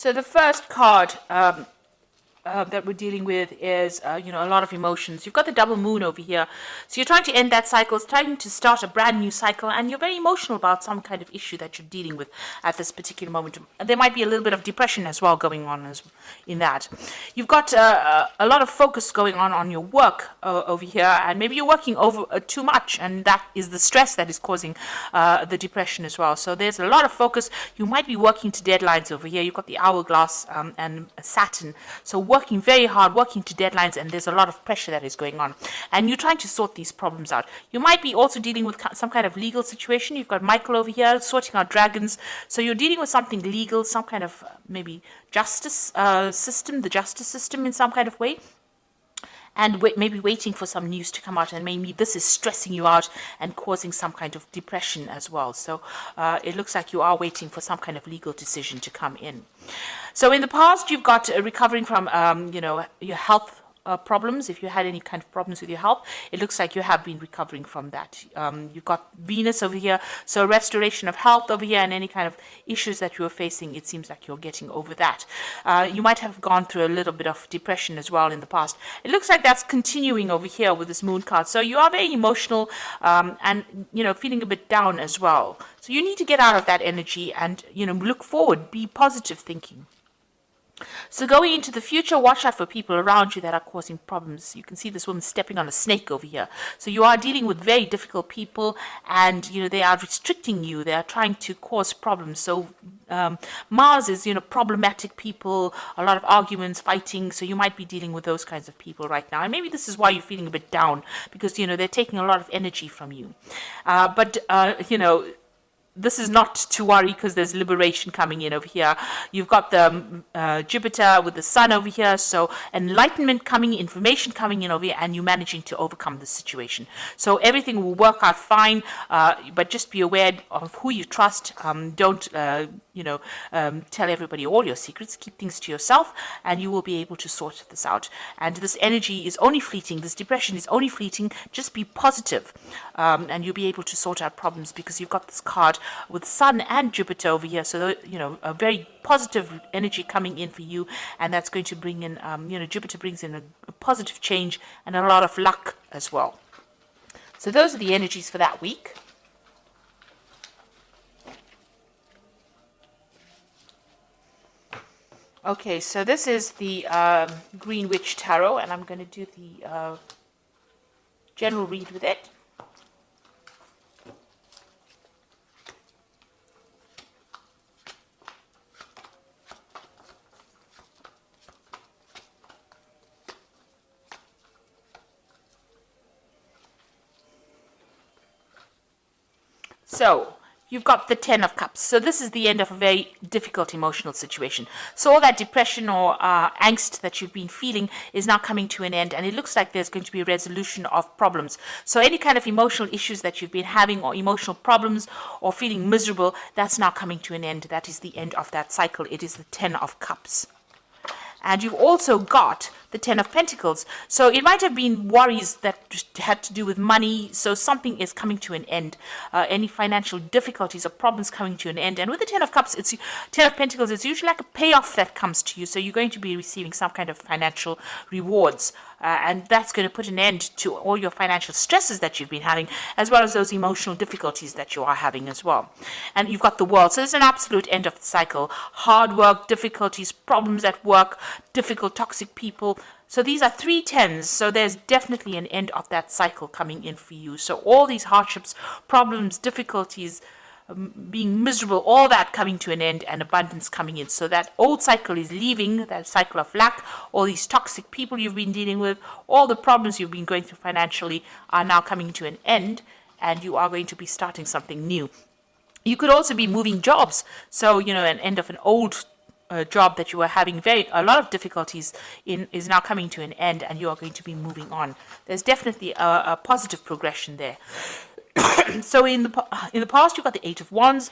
So the first card that we're dealing with is, a lot of emotions. You've got the double moon over here. So you're trying to end that cycle, trying to start a brand new cycle, and you're very emotional about some kind of issue that you're dealing with at this particular moment. And there might be a little bit of depression as well going on in that. You've got a lot of focus going on your work over here, and maybe you're working over too much, and that is the stress that is causing the depression as well. So there's a lot of focus. You might be working to deadlines over here. You've got the hourglass and Saturn. So working very hard, working to deadlines, and there's a lot of pressure that is going on. And you're trying to sort these problems out. You might be also dealing with some kind of legal situation. You've got Michael over here sorting out dragons. So you're dealing with something legal, some kind of maybe justice system, the justice system in some kind of way. And maybe waiting for some news to come out, and maybe this is stressing you out and causing some kind of depression as well. So it looks like you are waiting for some kind of legal decision to come in. So in the past, you've got recovering from, your health problems. If you had any kind of problems with your health, it looks like you have been recovering from that. You've got Venus over here, so restoration of health over here, and any kind of issues that you were facing, it seems like you're getting over that. You might have gone through a little bit of depression as well in the past. It looks like that's continuing over here with this moon card. So you are very emotional and feeling a bit down as well. So you need to get out of that energy and look forward, be positive thinking. So going into the future, watch out for people around you that are causing problems. You can see this woman stepping on a snake over here. So you are dealing with very difficult people, and they are restricting you. They are trying to cause problems. So Mars is problematic people, a lot of arguments, fighting. So you might be dealing with those kinds of people right now. And maybe this is why you're feeling a bit down, because they're taking a lot of energy from you. This is not to worry, because there's liberation coming in over here. You've got the Jupiter with the sun over here, so enlightenment coming, information coming in over here, and you managing to overcome the situation. So everything will work out fine, but just be aware of who you trust. Don't tell everybody all your secrets. Keep things to yourself, and you will be able to sort this out. And this energy is only fleeting. This depression is only fleeting. Just be positive, and you'll be able to sort out problems, because you've got this card with Sun and Jupiter over here. So, a very positive energy coming in for you, and that's going to bring in, Jupiter brings in a positive change and a lot of luck as well. So those are the energies for that week. Okay, so this is the Green Witch Tarot, and I'm going to do the general read with it. So you've got the 10 of Cups. So this is the end of a very difficult emotional situation. So all that depression or angst that you've been feeling is now coming to an end, and it looks like there's going to be a resolution of problems. So any kind of emotional issues that you've been having, or emotional problems, or feeling miserable, that's now coming to an end. That is the end of that cycle. It is the 10 of Cups. And you've also got the 10 of Pentacles. So it might have been worries that had to do with money. So something is coming to an end. Any financial difficulties or problems coming to an end. And with the 10 of Cups, 10 of Pentacles, it's usually like a payoff that comes to you. So you're going to be receiving some kind of financial rewards. And that's going to put an end to all your financial stresses that you've been having, as well as those emotional difficulties that you are having as well. And you've got the World. So there's an absolute end of the cycle. Hard work, difficulties, problems at work, difficult, toxic people. So these are 3 tens. So there's definitely an end of that cycle coming in for you. So all these hardships, problems, difficulties, being miserable, all that coming to an end, and abundance coming in. So that old cycle is leaving, that cycle of lack. All these toxic people you've been dealing with, all the problems you've been going through financially are now coming to an end, and you are going to be starting something new. You could also be moving jobs. So, an end of an old job that you were having a lot of difficulties in is now coming to an end, and you are going to be moving on. There's definitely a positive progression there. So in the past, you've got the 8 of Wands,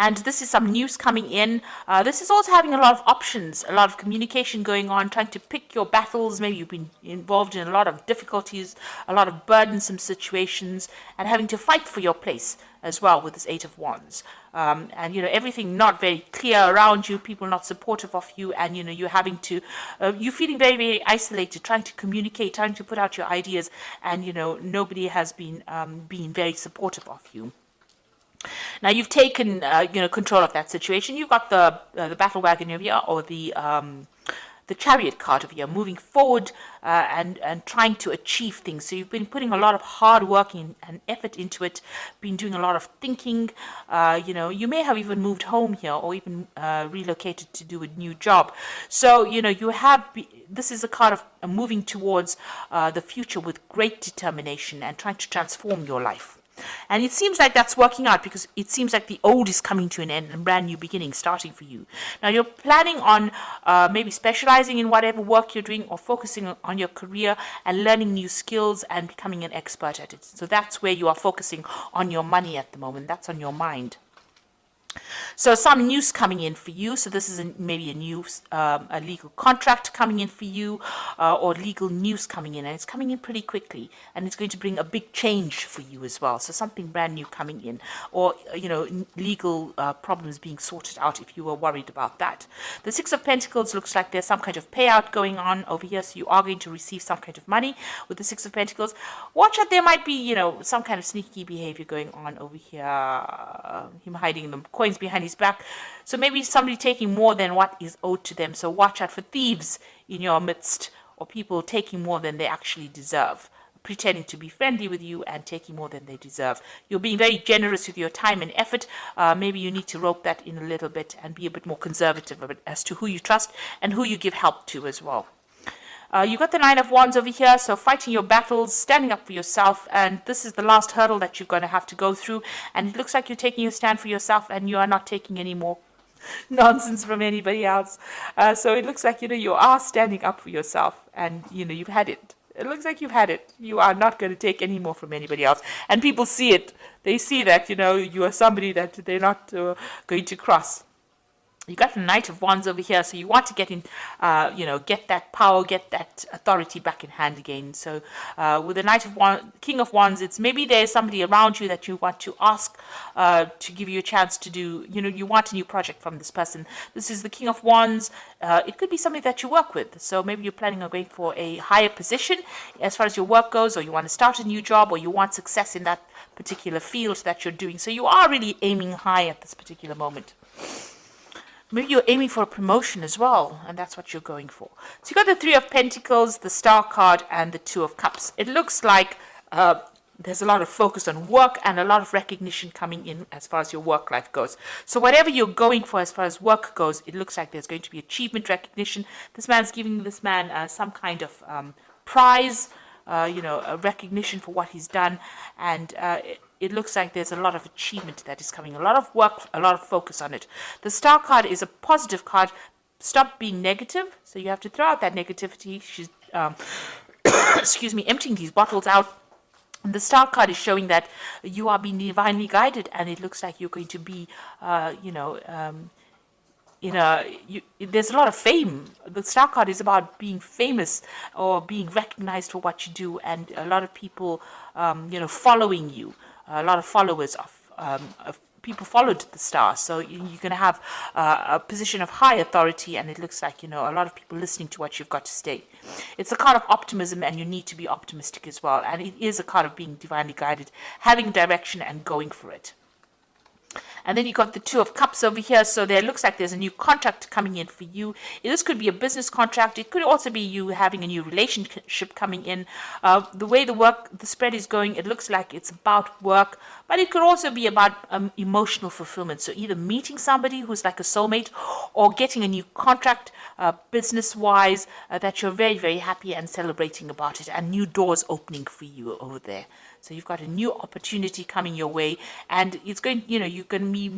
and this is some news coming in. This is also having a lot of options, a lot of communication going on, trying to pick your battles. Maybe you've been involved in a lot of difficulties, a lot of burdensome situations, and having to fight for your place as well with this Eight of Wands. And everything not very clear around you, people not supportive of you, and you're having to you're feeling very, very isolated, trying to communicate, trying to put out your ideas, and nobody has been being very supportive of you. Now you've taken control of that situation. You've got the battle wagon over here, or the chariot card over here, moving forward and trying to achieve things. So you've been putting a lot of hard work and effort into it, been doing a lot of thinking. You may have even moved home here, or even relocated to do a new job. So this is a card of moving towards the future with great determination and trying to transform your life. And it seems like that's working out, because it seems like the old is coming to an end and brand new beginning starting for you. Now you're planning on maybe specializing in whatever work you're doing, or focusing on your career and learning new skills and becoming an expert at it. So that's where you are focusing on your money at the moment. That's on your mind. So some news coming in for you. So this is maybe a legal contract coming in for you, or legal news coming in, and it's coming in pretty quickly, and it's going to bring a big change for you as well. So something brand new coming in, or legal problems being sorted out if you were worried about that. The Six of Pentacles looks like there's some kind of payout going on over here, so you are going to receive some kind of money with the Six of Pentacles. Watch out, there might be some kind of sneaky behavior going on over here. Him hiding the coins behind his back. So maybe somebody taking more than what is owed to them. So watch out for thieves in your midst, or people taking more than they actually deserve, pretending to be friendly with you and taking more than they deserve. You're being very generous with your time and effort. Maybe you need to rope that in a little bit and be a bit more conservative as to who you trust and who you give help to as well. You've got the Nine of Wands over here, so fighting your battles, standing up for yourself, and this is the last hurdle that you're going to have to go through, and it looks like you're taking a stand for yourself, and you are not taking any more nonsense from anybody else. So it looks like you are standing up for yourself, and you've had it. It looks like you've had it. You are not going to take any more from anybody else, and people see it. They see that you are somebody that they're not going to cross. You got the Knight of Wands over here, so you want to get in, get that power, get that authority back in hand again. So with the King of Wands, it's maybe there's somebody around you that you want to ask to give you a chance to do, you want a new project from this person. This is the King of Wands. It could be somebody that you work with. So maybe you're planning on going for a higher position as far as your work goes, or you want to start a new job, or you want success in that particular field that you're doing. So you are really aiming high at this particular moment. Maybe you're aiming for a promotion as well, and that's what you're going for. So you got the Three of Pentacles, the Star card, and the Two of Cups. It looks like there's a lot of focus on work and a lot of recognition coming in as far as your work life goes. So whatever you're going for as far as work goes, it looks like there's going to be achievement, recognition. This man's giving this man some kind of prize, a recognition for what he's done, and it looks like there's a lot of achievement that is coming, a lot of work, a lot of focus on it. The Star card is a positive card. Stop being negative. So you have to throw out that negativity. She's, excuse me, emptying these bottles out. And the Star card is showing that you are being divinely guided, and it looks like you're going to be, there's a lot of fame. The Star card is about being famous or being recognized for what you do, and a lot of people, following you. A lot of followers of people followed the Star, so you're going to have a position of high authority, and it looks like a lot of people listening to what you've got to say. It's a card of optimism, and you need to be optimistic as well, and it is a card of being divinely guided, having direction and going for it. And then you got the Two of Cups over here. So there looks like there's a new contract coming in for you. This could be a business contract. It could also be you having a new relationship coming in. The way the spread is going, it looks like it's about work, but it could also be about emotional fulfillment. So either meeting somebody who's like a soulmate, or getting a new contract business-wise that you're very, very happy and celebrating about it, and new doors opening for you over there. So you've got a new opportunity coming your way, and it's going, you're going to be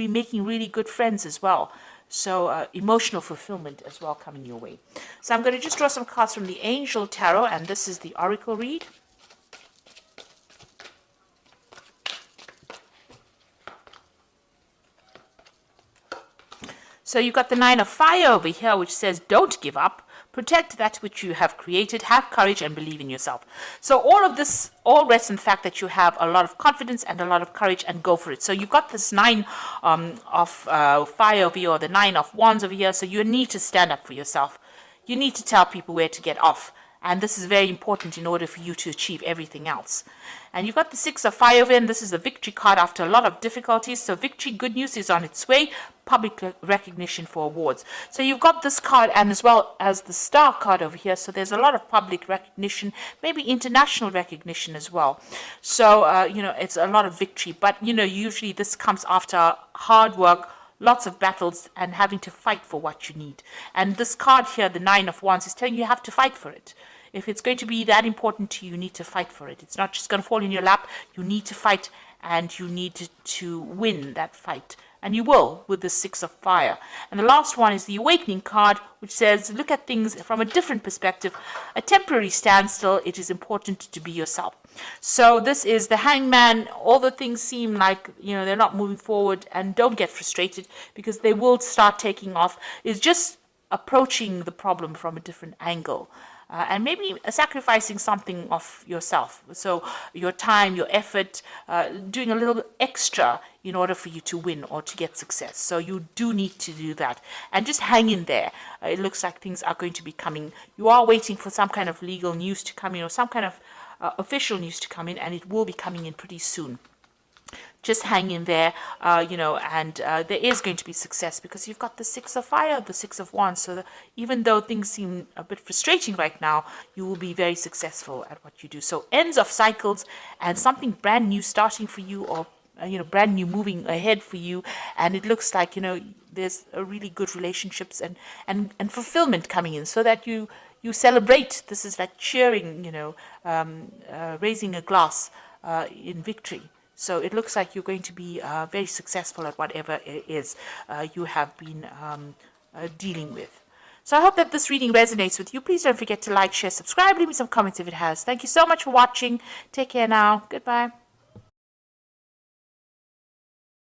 making really good friends as well. So emotional fulfillment as well coming your way. So I'm going to just draw some cards from the Angel Tarot, and this is the Oracle read. So you've got the Nine of Fire over here, which says don't give up. Protect that which you have created. Have courage and believe in yourself. So all of this all rests in the fact that you have a lot of confidence and a lot of courage, and go for it. So you've got this Nine of Fire over here, or the Nine of Wands over here. So you need to stand up for yourself. You need to tell people where to get off. And this is very important in order for you to achieve everything else. And you've got the Six of Fire over, and this is the victory card after a lot of difficulties. So victory, good news is on its way. Public recognition for awards. So you've got this card, and as well as the Star card over here. So there's a lot of public recognition, maybe international recognition as well. So, it's a lot of victory. But, usually this comes after hard work, lots of battles, and having to fight for what you need. And this card here, the Nine of Wands, is telling you have to fight for it. If it's going to be that important to you, you need to fight for it. It's not just going to fall in your lap. You need to fight, and you need to win that fight. And you will with the Six of Fire. And the last one is the Awakening card, which says look at things from a different perspective. A temporary standstill. It is important to be yourself. So this is the Hangman. Although things seem like they're not moving forward, and don't get frustrated, because they will start taking off. It's just approaching the problem from a different angle. And maybe sacrificing something of yourself. So your time, your effort, doing a little extra in order for you to win or to get success. So you do need to do that. And just hang in there. It looks like things are going to be coming. You are waiting for some kind of legal news to come in, or some kind of official news to come in, and it will be coming in pretty soon. Just hang in there, and there is going to be success, because you've got the Six of Fire, the Six of Wands. So even though things seem a bit frustrating right now, you will be very successful at what you do. So ends of cycles, and something brand new starting for you, or brand new moving ahead for you. And it looks like there's a really good relationships and fulfillment coming in, so that you celebrate. This is like cheering, raising a glass in victory. So it looks like you're going to be very successful at whatever it is you have been dealing with. So I hope that this reading resonates with you. Please don't forget to like, share, subscribe, leave me some comments if it has. Thank you so much for watching. Take care now. Goodbye.